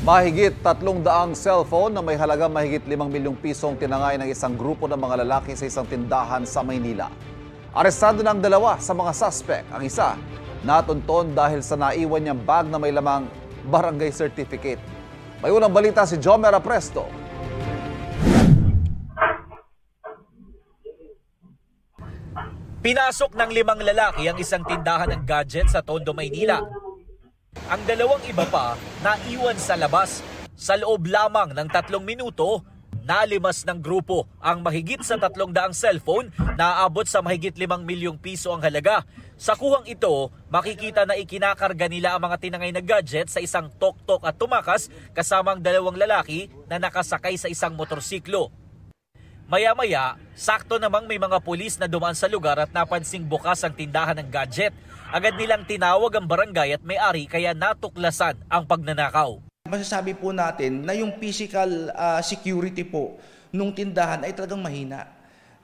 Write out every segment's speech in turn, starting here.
Mahigit 300 cellphone na may halaga mahigit 5 milyong pisong tinangay ng isang grupo ng mga lalaki sa isang tindahan sa Maynila. Arestado ng dalawa sa mga suspect. Ang isa, natunton dahil sa naiwan niyang bag na may lamang barangay certificate. May unang balita si Jomer Apresto. Pinasok ng 5 lalaki ang isang tindahan ng gadget sa Tondo, Maynila. Ang dalawang iba pa naiwan sa labas. Sa loob lamang ng 3 minuto, nalimas ng grupo ang mahigit sa 300 cellphone na aabot sa mahigit 5 milyong piso ang halaga. Sa kuhang ito, makikita na ikinakarga nila ang mga tinangay na gadget sa isang tok-tok at tumakas kasamang 2 lalaki na nakasakay sa isang motorsiklo. Maya-maya, sakto namang may mga pulis na dumaan sa lugar at napansing bukas ang tindahan ng gadget. Agad nilang tinawag ang barangay at may-ari kaya natuklasan ang pagnanakaw. Masasabi po natin na yung physical security po nung tindahan ay talagang mahina.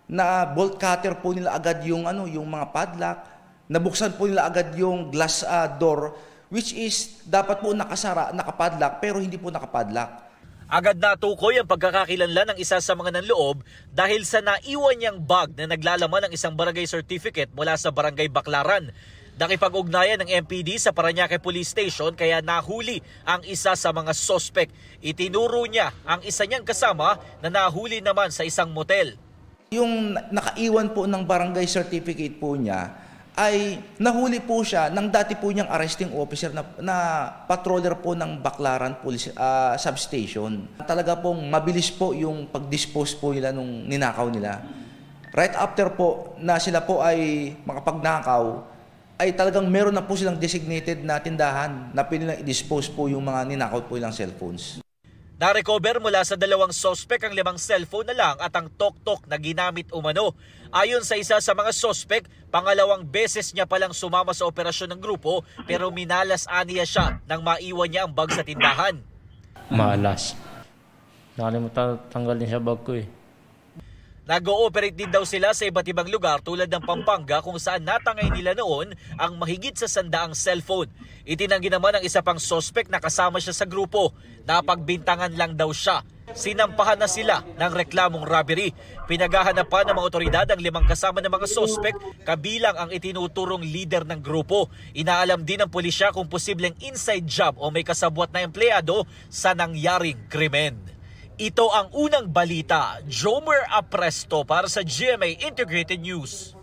Na bolt cutter po nila agad yung mga padlock, nabuksan po nila agad yung glass door which is dapat po nakasara, nakapadlock pero hindi po nakapadlock. Agad natukoy ang pagkakakilanlan ng isa sa mga nanloob dahil sa naiwan niyang bag na naglalaman ng isang barangay certificate mula sa barangay Baclaran. Nakipag-ugnayan ng MPD sa Parañaque Police Station kaya nahuli ang isa sa mga sospek. Itinuro niya ang isa niyang kasama na nahuli naman sa isang motel. Yung nakaiwan po ng barangay certificate po niya ay nahuli po siya ng dati po niyang arresting officer na patroller po ng Baclaran Police Substation. Talaga pong mabilis po yung pag-dispose po nila nung ninakaw nila. Right after po na sila po ay makapagnakaw, ay talagang meron na po silang designated na tindahan na pinilang i-dispose po yung mga ninakaw po ilang cellphones. Na-recover mula sa 2 sospek ang 5 cellphone na lang at ang tok-tok na ginamit umano. Ayon sa isa sa mga sospek, pangalawang beses niya palang sumama sa operasyon ng grupo pero minalas aniya siya nang maiwan niya ang bag sa tindahan. Malas. Nakalimutan tanggalin siya bag ko eh. Nag-ooperate din daw sila sa iba't ibang lugar tulad ng Pampanga kung saan natangay nila noon ang mahigit sa 100 cellphone. Itinanggi naman ang isa pang sospek na kasama siya sa grupo. Napagbintangan lang daw siya. Sinampahan na sila ng reklamong robbery. Pinaghahanapan ng mga otoridad ang 5 kasama ng mga sospek kabilang ang itinuturong leader ng grupo. Inaalam din ng pulisya kung posibleng inside job o may kasabwat na empleyado sa nangyaring krimen. Ito ang unang balita. Jomer Apresto para sa GMA Integrated News.